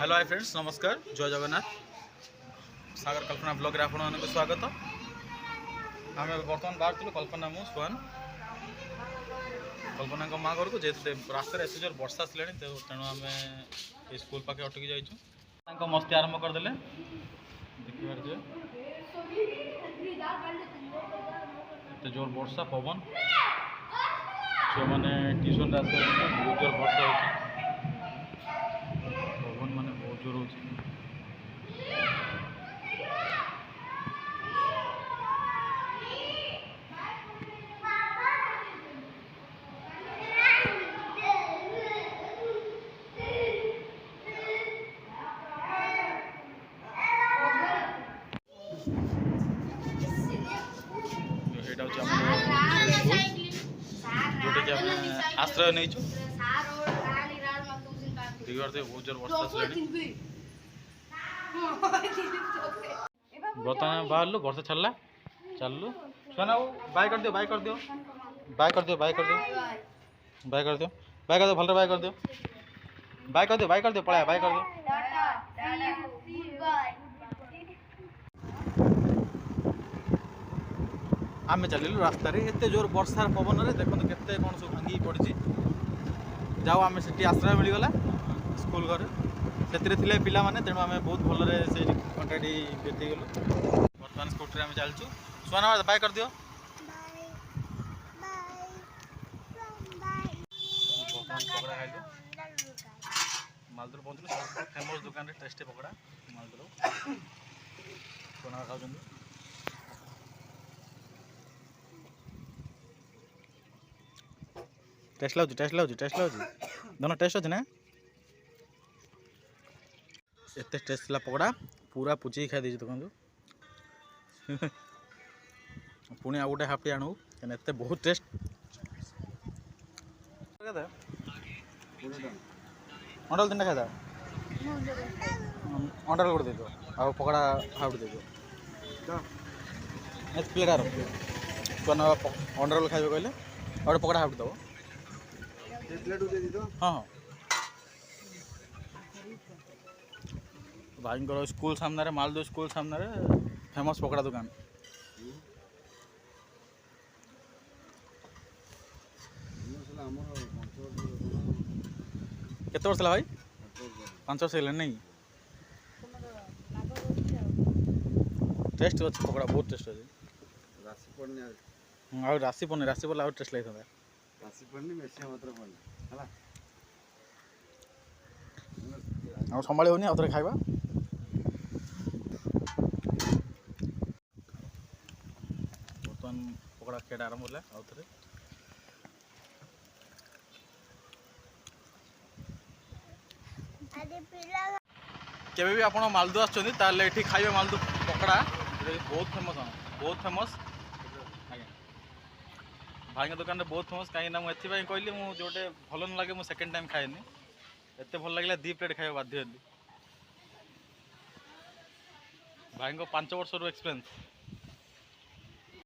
Hello hi friends, नमस्कार, जय जगन्नाथ। सागर कल्पना blog रे आपण मानक स्वागत। आम बर्तमान बाहर कल्पना मु सुहान कल्पना माँ घर को जेते रास्ता एस जोर वर्षा आसा तेणु आम स्कूल पाखे अटकी जाइए मस्ती आरंभ करदे देखिए एत जोर वर्षा पवन छुआ मैंने ट्यूशन बहुत जोर वर्षा हो पवन माने बहुत जोर हो जोटा कि आम आश्रय नहीं बहुत जोर वर्षा बर्तमान बाहर वर्षा छाड़ा चलू सुना बाय कर दियो बाय कर दियो बाय कर दियो बाय कर दियो बाय कर दियो बाय कर दियो भल बाय कर दियो बाय कर दियो बाय कर दियो पड़ा बाय कर दियो आम चलू रास्तार एत जोर वर्षार पवन में देखो केते कौन सब भांगी पड़ी जाओ आम से आश्रय मिलगला स्कूल घर से पिला माने तेणु आम बहुत भल से घंटाटी बीतीगलु बर्तमान स्कूटी आम चलचु सुना बाय कर दियो पकड़ा खाइलु मालदुर पहुँचलु फेमस दुकान टेस्टी पकड़ा मालदुर सोना खाऊँ टेस्ट लाउची दोनों टेस्ट अच्छे ना एत टेस्ट ला पकड़ा पूरा पुची खाई देती दुकान पुणी आउ गोटे हाफी आणु एत बहुत टेस्ट अंडल तीन खाई अंडल गोटे दे आ पकड़ा हाफ दे प्लेट आर अंडर रोल खाइबे कहले और पकड़ा हाफ दब हाँ हाँ भाई स्कूल सामने मालदो स्कूल सामने फेमस पकड़ा दुकान केते वर्ष भाई 5 वर्ष है नहीं टेस्ट अच्छे पकड़ा बहुत टेस्ट अच्छे राशि पड़ने आउ टेस्ट लगे राशि पड़नी मेसिया मात्र पड़नी है संभाली होनी आउे खाइबा बर्तमान पकड़ा खेड़ा आरंभ होला आउे केबे भी आपण मालदू आछन ताले एठी खाइबे मालदू पकड़ा बहुत फेमस आज्ञा भाई दुकान बहुत फेमस कहीं ना मुझे कहली मुझे जोटे भल न लगे मुझे सेकेंड टाइम खाएनी एत भल लगे 2 प्लेट खाଇବା बाध्य हेली भाई 5 वर्ष एक्सपीरियंस